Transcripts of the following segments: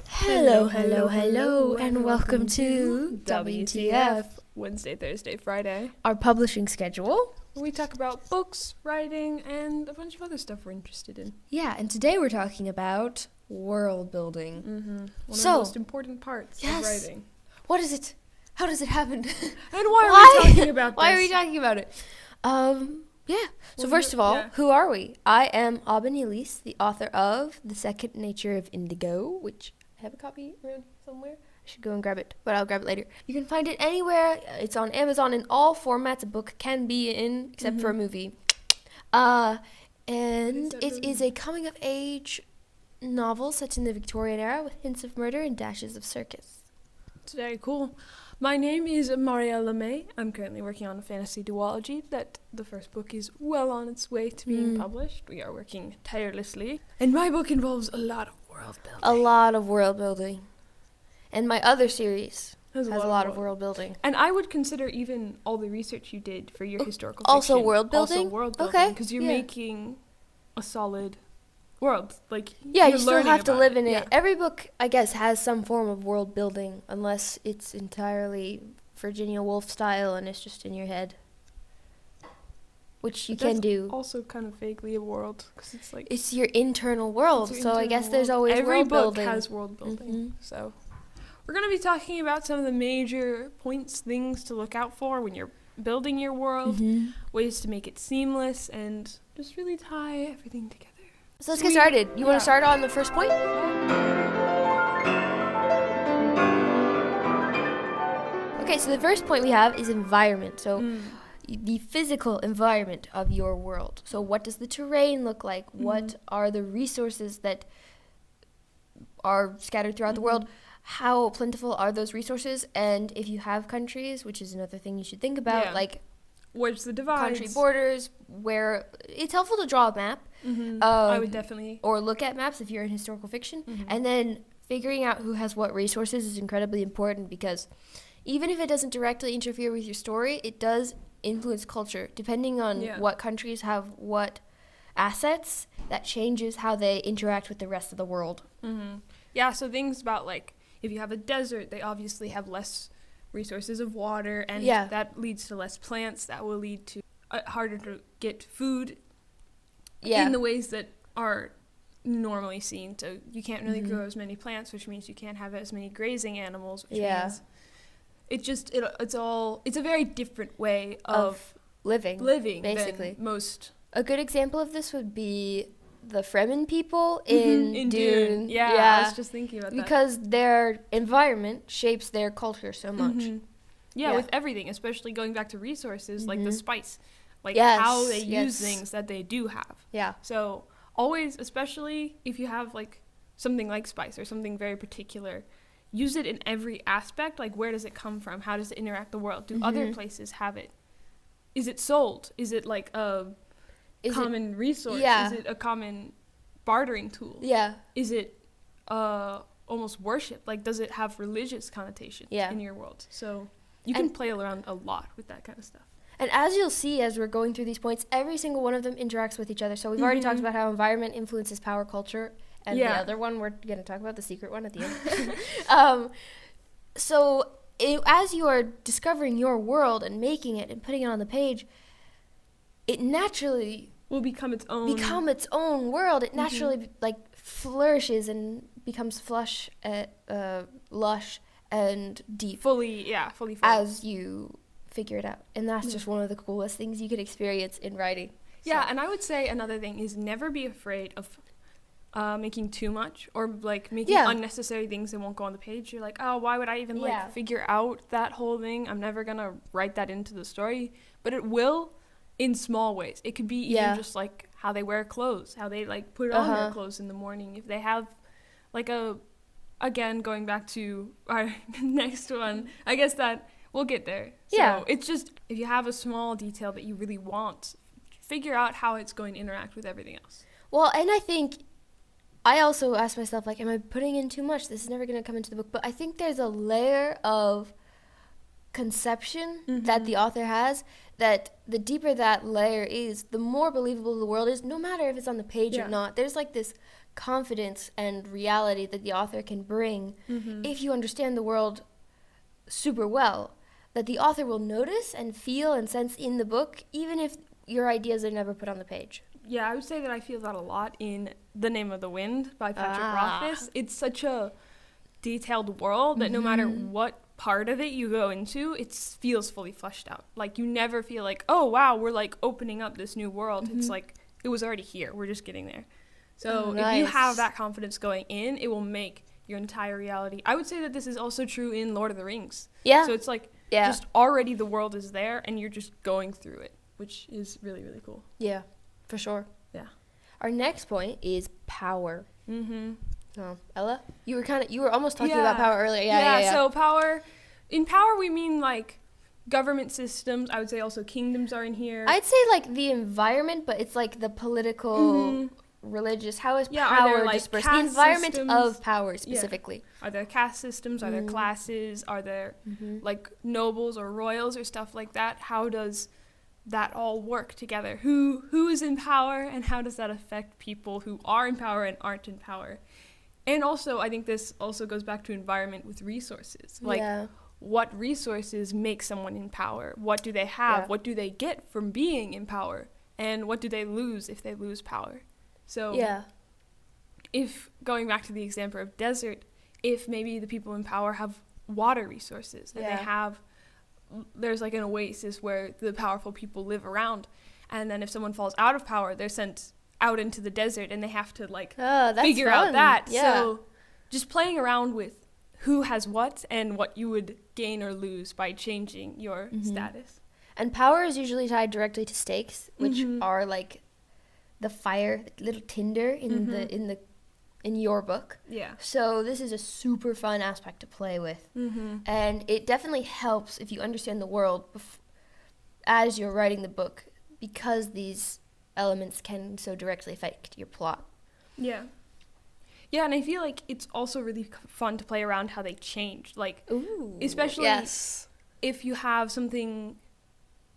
Hello, and welcome to WTF, Wednesday, Thursday, Friday. our publishing schedule. We talk about books, writing, and a bunch of other stuff we're interested in. Yeah, and today we're talking about world building. One of So, the most important parts of writing. What is it? How does it happen? And why are we talking about this? Why are we talking about it? So first of all, who are we? I am Aubin, the author of The Second Nature of Indigo, which I have a copy around somewhere. I should go and grab it, but I'll grab it later. You can find it anywhere. It's on Amazon in all formats a book can be in, except for a movie. And it is a coming-of-age novel set in the Victorian era with hints of murder and dashes of circus. It's very cool. My name is Marielle LeMay. I'm currently working on a fantasy duology that the first book is well on its way to being published. We are working tirelessly. And my book involves a lot of world building. A lot of world building. And my other series has a lot of world building. And I would consider even all the research you did for your historical also fiction world building? Also world building. Okay. Because you're making a solid world. You still have to live in it. Yeah. Every book, I guess, has some form of world building, unless it's entirely Virginia Woolf style and it's just in your head. Which you can do. Also kind of vaguely a world, because it's your internal world, so I guess there's always every world building. Every book has world building, so we're going to be talking about some of the major things to look out for when you're building your world, ways to make it seamless, and just really tie everything together. So let's get started. You want to start on the first point? Okay, so the first point we have is environment. So the physical environment of your world. So what does the terrain look like? What are the resources that are scattered throughout the world? How plentiful are those resources? And if you have countries, which is another thing you should think about, like where's the divides? Country borders, where it's helpful to draw a map. I would definitely. Or look at maps if you're in historical fiction. And then figuring out who has what resources is incredibly important, because even if it doesn't directly interfere with your story, it does influence culture. Depending on what countries have what assets, that changes how they interact with the rest of the world. Yeah, so things about, if you have a desert, they obviously have less resources of water, and that leads to less plants. That will lead to harder to get food in the ways that are normally seen. So you can't really grow as many plants, which means you can't have as many grazing animals, which means it's a very different way of living basically. Than most. A good example of this would be the Fremen people in Dune. Yeah, I was just thinking about that. Because their environment shapes their culture so much. Yeah, with everything, especially going back to resources, like the spice. How they use things that they do have. Yeah. So always, especially if you have something like spice or something very particular, use it in every aspect. Where does it come from? How does it interact the world? Do other places have it? Is it sold? Is it a common resource? Yeah. Is it a common bartering tool? Yeah. Is it almost worship? Does it have religious connotations in your world? So you can play around a lot with that kind of stuff. And as you'll see as we're going through these points, every single one of them interacts with each other. So we've already talked about how environment influences power culture. And the other one, we're going to talk about the secret one at the end. As you are discovering your world and making it and putting it on the page, it naturally will become its own world. It naturally flourishes and becomes lush and deep. Fully as you figure it out. And that's just one of the coolest things you could experience in writing. Yeah, and I would say another thing is never be afraid of making too much or making unnecessary things that won't go on the page. You're oh, why would I even figure out that whole thing? I'm never gonna write that into the story. But it will in small ways. It could be even just how they wear clothes, how they put on their clothes in the morning. If they have again, going back to our next one, I guess that we'll get there. So it's just, if you have a small detail that you really want, figure out how it's going to interact with everything else. Well, and I think I also ask myself, am I putting in too much? This is never going to come into the book. But I think there's a layer of conception that the author has, that the deeper that layer is, the more believable the world is, no matter if it's on the page or not. There's this confidence and reality that the author can bring if you understand the world super well, that the author will notice and feel and sense in the book, even if your ideas are never put on the page. Yeah, I would say that I feel that a lot in The Name of the Wind by Patrick Rothfuss. It's such a detailed world that no matter what part of it you go into, it feels fully fleshed out. Like, you never feel like, oh, wow, we're, like, opening up this new world. It's like, it was already here. We're just getting there. So if you have that confidence going in, it will make your entire reality. I would say that this is also true in Lord of the Rings. Yeah. So it's like, just already the world is there, and you're just going through it, which is really, really cool. Yeah. For sure. Yeah. Our next point is power. Oh, Ella, you were almost talking about power earlier. Yeah. So power, in power we mean like government systems. I would say also kingdoms are in here. I'd say like the environment, but it's like the political, religious. How is power like dispersed? The environment systems of power specifically. Are there caste systems? Are there classes? Are there like nobles or royals or stuff like that? How does that all work together? Who is in power, and how does that affect people who are in power and aren't in power? And also, I think this also goes back to environment with resources. Like, what resources make someone in power? What do they have? Yeah. What do they get from being in power? And what do they lose if they lose power? So, if, going back to the example of desert, if maybe the people in power have water resources, and there's like an oasis where the powerful people live around, and then if someone falls out of power, they're sent out into the desert, and they have to like figure out that. So just playing around with who has what and what you would gain or lose by changing your status. And power is usually tied directly to stakes, which are like the fire, little tinder in your book. Yeah. So this is a super fun aspect to play with. And it definitely helps if you understand the world as you're writing the book, because these elements can so directly affect your plot. Yeah. Yeah, and I feel like it's also really fun to play around how they change. Like, especially if you have something,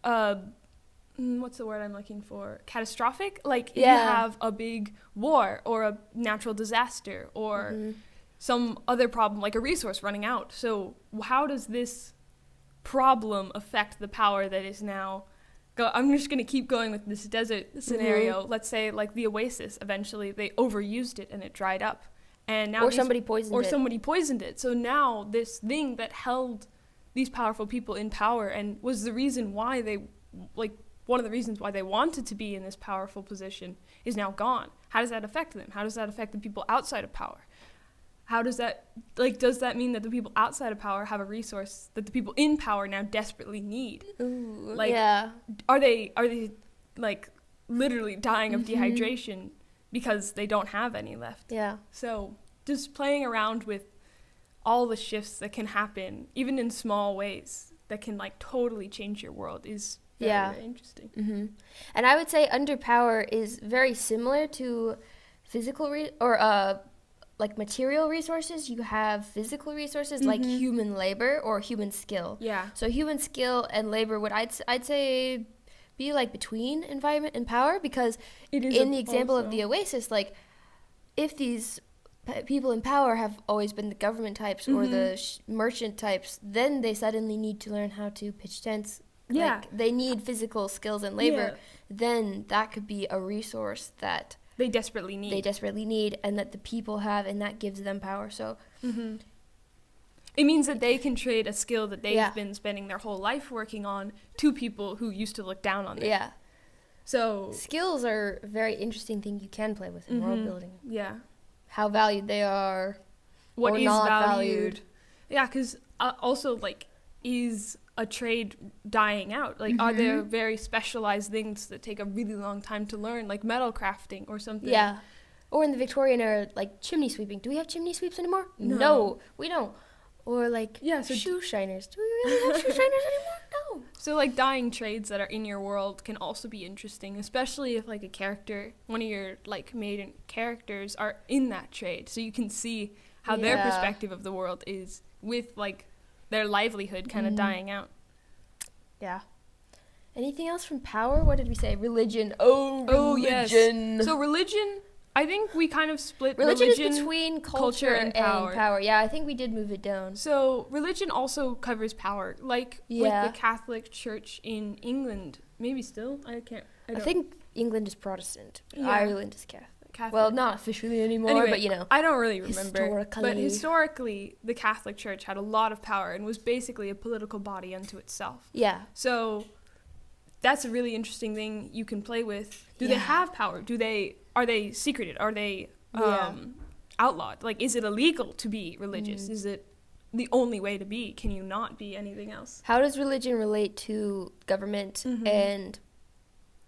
what's the word I'm looking for? Catastrophic? Like, if you have a big war or a natural disaster or some other problem, like a resource running out. So how does this problem affect the power that is now... I'm just going to keep going with this desert scenario. Let's say, like, the oasis, eventually they overused it and it dried up. And now somebody poisoned it. So now this thing that held these powerful people in power and was the reason why they, like, one of the reasons why they wanted to be in this powerful position is now gone. How does that affect them? How does that affect the people outside of power? How does that, like, does that mean that the people outside of power have a resource that the people in power now desperately need? Like, are they like literally dying of dehydration because they don't have any left? Yeah. So just playing around with all the shifts that can happen, even in small ways, that can like totally change your world is very interesting. And I would say under power is very similar to physical like material resources. You have physical resources like human labor or human skill. Yeah. So human skill and labor would I'd say be like between environment and power, because in the example of the oasis, like if these people in power have always been the government types or the merchant types, then they suddenly need to learn how to pitch tents. Yeah. Like they need physical skills and labor. Then that could be a resource that they desperately need, and that the people have, and that gives them power. So it means that they can trade a skill that they've been spending their whole life working on to people who used to look down on them. Yeah. So skills are a very interesting thing you can play with in world building. Yeah. How valued they are, what or is not valued. Yeah, because also, like, is a trade dying out? Like, are there very specialized things that take a really long time to learn, like metal crafting or something? Yeah. Or in the Victorian era, like chimney sweeping. Do we have chimney sweeps anymore? No, we don't. Or like shoe shiners. Do we really have shoe shiners anymore? No. So like dying trades that are in your world can also be interesting, especially if like a character, one of your like main characters are in that trade. So you can see how their perspective of the world is with like their livelihood kind of dying out. Yeah. Anything else from power? What did we say? Religion. Oh, religion. Yes. So religion, I think we kind of split religion is between culture and power. Yeah, I think we did move it down. So religion also covers power, like with the Catholic Church in England. Maybe still, I think England is Protestant. Ireland is Catholic. Well, not officially anymore, but I don't really remember. But historically, the Catholic Church had a lot of power and was basically a political body unto itself. Yeah. So that's a really interesting thing you can play with. Do they have power? Are they secreted? Are they outlawed? Like, is it illegal to be religious? Is it the only way to be? Can you not be anything else? How does religion relate to government and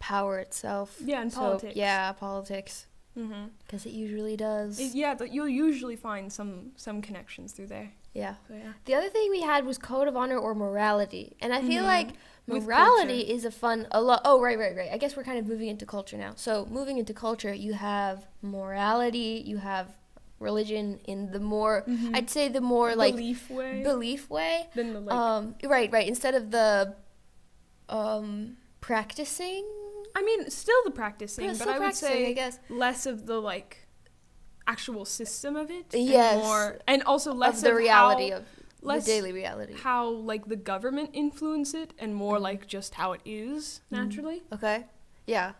power itself? Yeah, and politics. Yeah, politics. Because it usually does. You'll usually find some connections through there. Yeah. So, the other thing we had was code of honor or morality. And I feel like morality is right. I guess we're kind of moving into culture now. So moving into culture, you have morality, you have religion in the more, I'd say the more like belief way. Than the like. Right. Instead of the practicing. I mean, still the practicing, but I would say I guess less of the like actual system of it. Yes. And also less of the reality of the daily reality. How like the government influence it, and more like just how it is naturally. Okay. Yeah.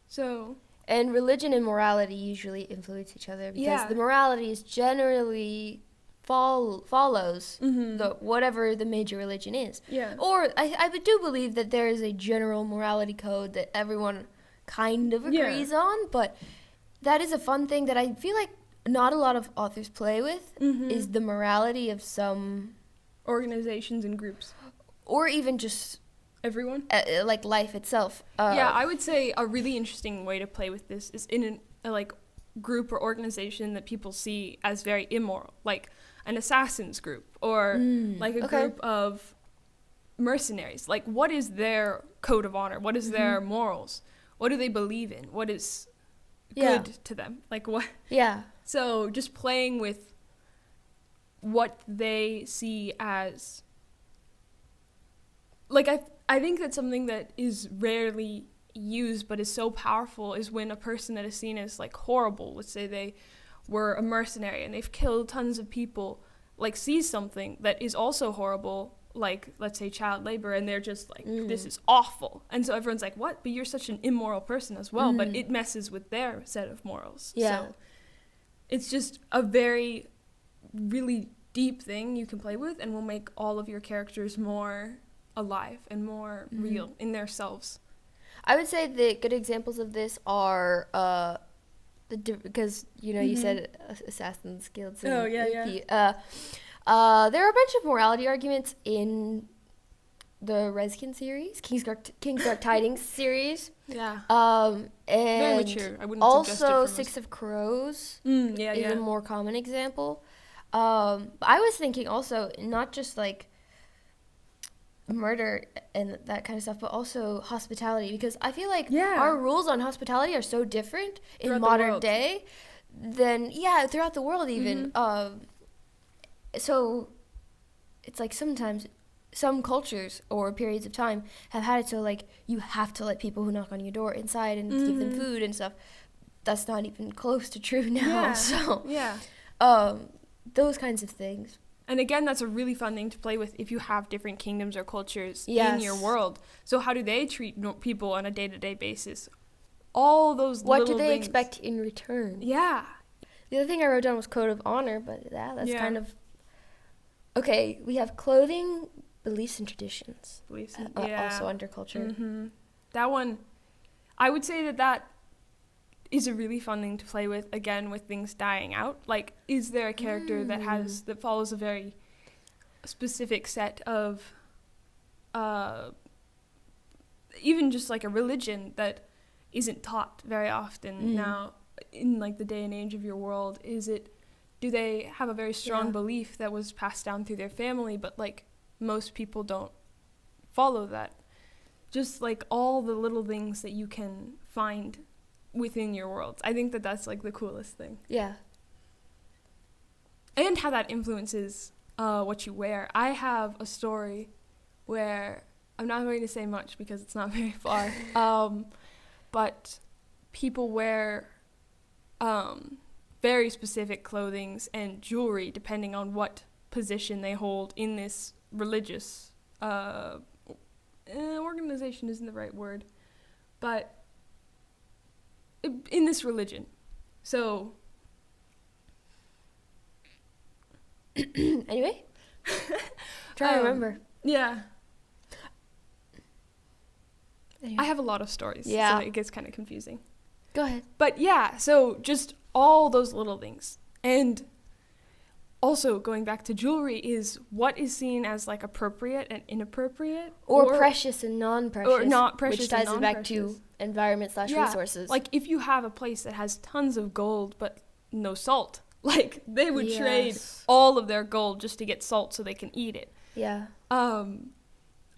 So. And religion and morality usually influence each other because the morality is generally follows the whatever the major religion is. Yeah. Or I do believe that there is a general morality code that everyone kind of agrees on, but that is a fun thing that I feel like not a lot of authors play with is the morality of some organizations and groups. Or even just everyone. Like life itself. I would say a really interesting way to play with this is in a like group or organization that people see as very immoral, like an assassins group or like a group of mercenaries. Like, what is their code of honor? What is their morals? What do they believe in? What is good to them? Like, what? Yeah. So just playing with what they see as, like, I think that's something that is rarely used but is so powerful is when a person that is seen as like horrible, let's say they were a mercenary and they've killed tons of people, like sees something that is also horrible, like let's say child labor, and they're just like this is awful, and so everyone's like, what, but you're such an immoral person as well, but it messes with their set of morals. So it's just a very really deep thing you can play with and will make all of your characters more alive and more real in themselves. I would say the good examples of this are because you said Assassin's Guild. There are a bunch of morality arguments in the Reskin series, King's Dark Tidings series. Yeah. And very mature. I wouldn't also Six of Crows is a more common example. I was thinking also not just like murder and that kind of stuff, but also hospitality, because I feel like our rules on hospitality are so different in modern day than throughout the world even. So it's like sometimes some cultures or periods of time have had it so like you have to let people who knock on your door inside and give them food and stuff. That's not even close to true now. Those kinds of things. And again, that's a really fun thing to play with if you have different kingdoms or cultures in your world. So how do they treat people on a day-to-day basis? All those what little do they things. Expect in return? Yeah. The other thing I wrote down was code of honor, but that's kind of... Okay, we have clothing, beliefs, and traditions. Also under culture. That one, I would say that is a really fun thing to play with, again, with things dying out. Like, is there a character that follows a very specific set of, even just like a religion that isn't taught very often now in like the day and age of your world? Do they have a very strong belief that was passed down through their family, but like most people don't follow that? Just like all the little things that you can find within your worlds. I think that's like the coolest thing. Yeah. And how that influences what you wear. I have a story where I'm not going to say much because it's not very far. But people wear very specific clothings and jewelry depending on what position they hold in this religious organization isn't the right word, but in this religion. So anyway, try to remember. Yeah. Anyway. I have a lot of stories, so it gets kind of confusing. Go ahead. But yeah, so just all those little things. And also going back to jewelry is what is seen as like appropriate and inappropriate. Or precious and non-precious. Or not precious, which ties it back to environment / resources. Like if you have a place that has tons of gold but no salt, like they would trade all of their gold just to get salt so they can eat it. Yeah.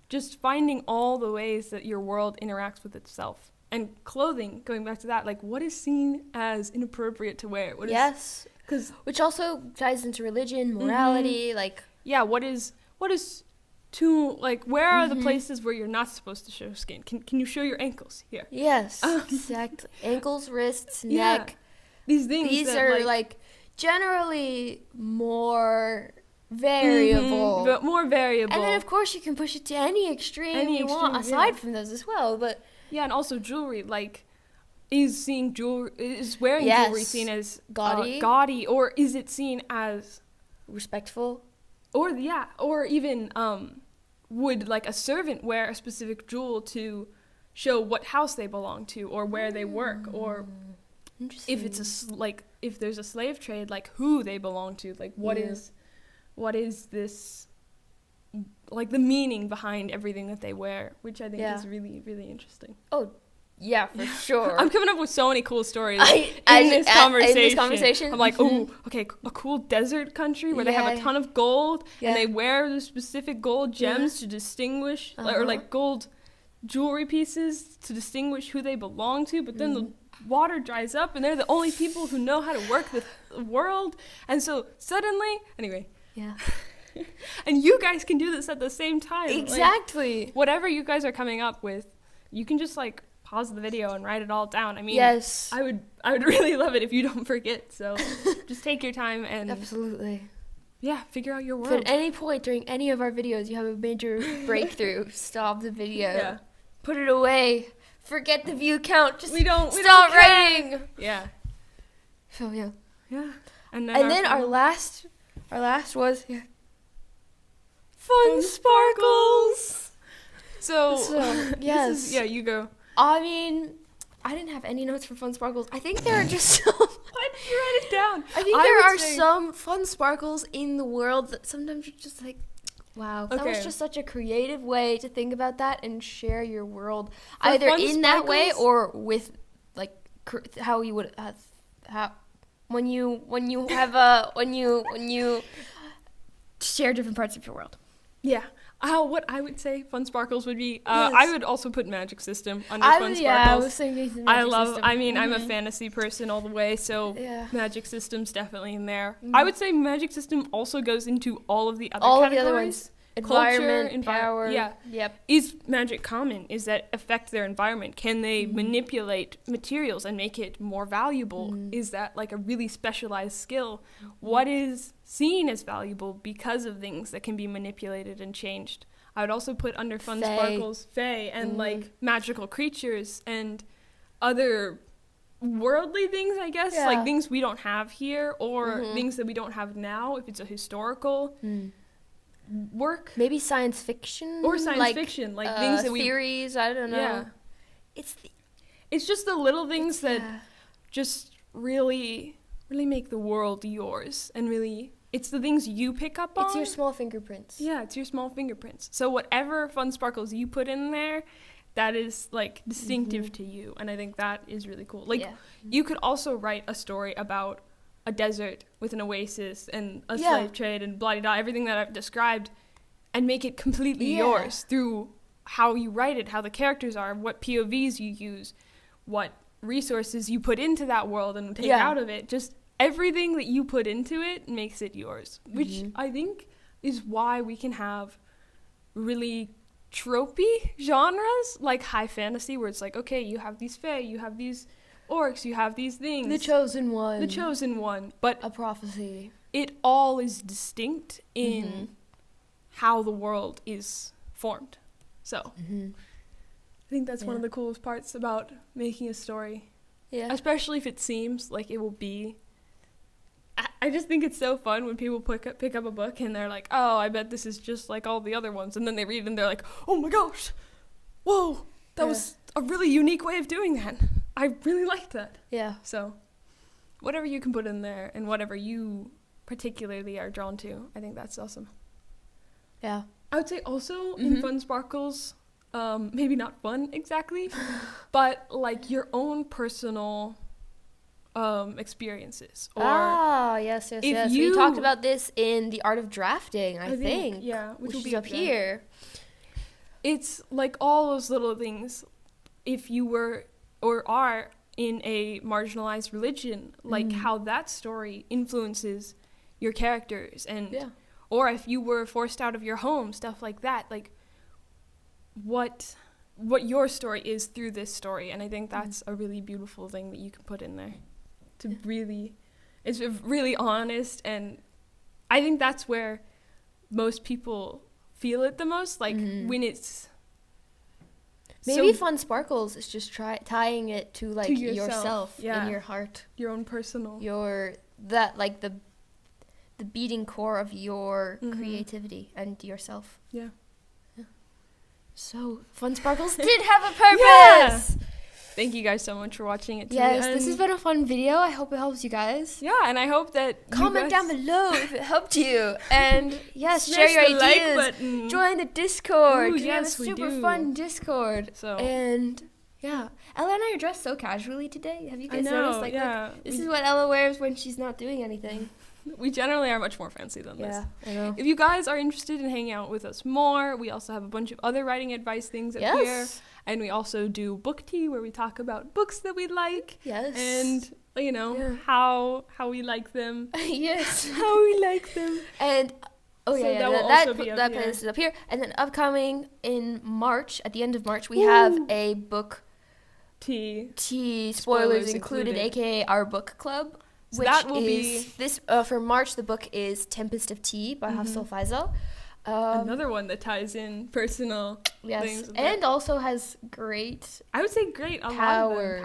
Just finding all the ways that your world interacts with itself. And clothing, going back to that, like what is seen as inappropriate to wear? Which also ties into religion, morality, like... Yeah, what is too, like, where are the places where you're not supposed to show skin? Can you show your ankles here? Yes, exactly. Ankles, wrists, neck. These things These are, like, generally more variable. But more variable. And then, of course, you can push it to any extreme you want, aside from those as well, but... Yeah, and also jewelry, like, is wearing jewelry seen as gaudy, or is it seen as respectful? Or even would like a servant wear a specific jewel to show what house they belong to or where they work, or if it's if there's a slave trade, like who they belong to, like what is this, like the meaning behind everything that they wear, which I think is really, really interesting. Oh, yeah, for sure. I'm coming up with so many cool stories in this conversation. I'm like, okay, a cool desert country where they have a ton of gold and they wear the specific gold gems to distinguish, or like gold jewelry pieces to distinguish who they belong to, but then the water dries up and they're the only people who know how to work the world, and so suddenly, anyway. Yeah. And you guys can do this at the same time. Exactly. Like, whatever you guys are coming up with, you can just like pause the video and write it all down. I mean, yes. I would really love it if you don't forget. So just take your time and absolutely. Yeah, figure out your world. If at any point during any of our videos you have a major breakthrough, stop the video. Yeah. Put it away. Forget the view count. Just stop writing. Yeah. So yeah. Yeah. And then our last was fun sparkles. So yes. You go. I mean, I didn't have any notes for fun sparkles. I think there are just some. Why did you write it down? I think there are some fun sparkles in the world that sometimes you're just like, wow, that was just such a creative way to think about that and share your world, either in that way or with like how you would when you share different parts of your world. Yeah. What I would say fun sparkles would be, I would also put magic system under fun sparkles. Yeah, I was thinking system. I'm a fantasy person all the way, so magic system's definitely in there. I would say magic system also goes into all of the other categories. All of the other ones. Environment, power. Yeah. Yep. Is magic common? Is that affect their environment? Can they manipulate materials and make it more valuable? Is that like a really specialized skill? What is seen as valuable because of things that can be manipulated and changed? I would also put under fun sparkles fae and like magical creatures and other worldly things, I guess, like things we don't have here or things that we don't have now if it's a historical work, maybe science fiction or science fiction, like things that theories. I don't know. Yeah, it's just the little things that just really make the world yours, and really, it's the things you pick up on. It's your small fingerprints. Yeah, it's your small fingerprints. So whatever fun sparkles you put in there, that is like distinctive to you, and I think that is really cool. Like you could also write a story about a desert with an oasis and a slave trade and blah, blah, blah, everything that I've described, and make it completely yours through how you write it, how the characters are, what POVs you use, what resources you put into that world and take out of it. Just everything that you put into it makes it yours, which I think is why we can have really tropey genres like high fantasy, where it's like, okay, you have these fae, you have these orcs, you have these things. The chosen one. The chosen one. But a prophecy. It all is distinct in how the world is formed. So I think that's one of the coolest parts about making a story. Yeah. Especially if it seems like it will be. I just think it's so fun when people pick up a book and they're like, oh, I bet this is just like all the other ones. And then they read it and they're like, oh my gosh, whoa, that was a really unique way of doing that. I really liked that. Yeah. So whatever you can put in there and whatever you particularly are drawn to, I think that's awesome. Yeah. I would say also in Fun Sparkles, maybe not fun exactly, but like your own personal experiences. Or yes. We talked about this in the art of drafting, I think. Yeah, which will be up here. It's like all those little things. If you were or are in a marginalized religion, like how that story influences your characters, and or if you were forced out of your home, stuff like that, like what your story is through this story. And I think that's a really beautiful thing that you can put in there to really, it's really honest. And I think that's where most people feel it the most, like when it's maybe Fun Sparkles is just tying it to like yourself in your heart, your own personal, the beating core of your creativity and yourself. Yeah. So Fun Sparkles did have a purpose. Yeah. Thank you guys so much for watching it. Yes, this has been a fun video. I hope it helps you guys. Yeah, and I hope that comment down below if it helped you. And yes, share your ideas. Like button. Join the Discord. We have a super fun Discord. So and yeah, Ella and I are dressed so casually today. Have you guys noticed? Like, this is what Ella wears when she's not doing anything. We generally are much more fancy than this. Yeah, I know. If you guys are interested in hanging out with us more, we also have a bunch of other writing advice things up here. And we also do book tea where we talk about books that we like. Yes. And, you know, how we like them. Yes. How we like them. And, that playlist is up here. And then upcoming in March, at the end of March, we have a book tea spoilers included, a.k.a. our book club. So which that will be this for March. The book is Tempest of Tea by Hafsal Faisal. Another one that ties in personal things. And also has great, I would say great power,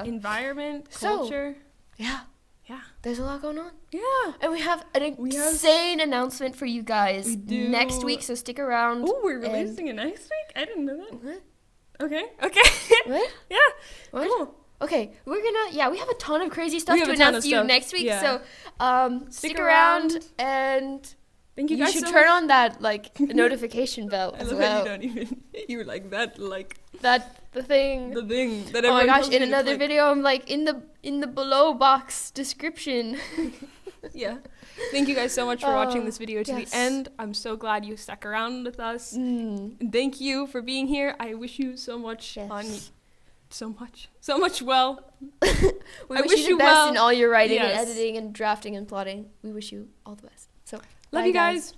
environment, culture. Yeah. There's a lot going on. Yeah. And we have an insane announcement for you guys next week, so stick around. Oh, we're releasing it next week? I didn't know that. What? Okay. What? Yeah. What? Cool. Okay, we have a ton of crazy stuff to announce to you next week, so stick around, and thank you guys. You should turn on that notification bell as well. You were like that, the thing that. Oh my gosh! In another video, I'm like in the below box description. Yeah. Thank you guys so much for watching this video to the end. I'm so glad you stuck around with us. And thank you for being here. I wish you so much so much well. We wish you the best in all your writing and editing and drafting and plotting. We wish you all the best. So love you guys.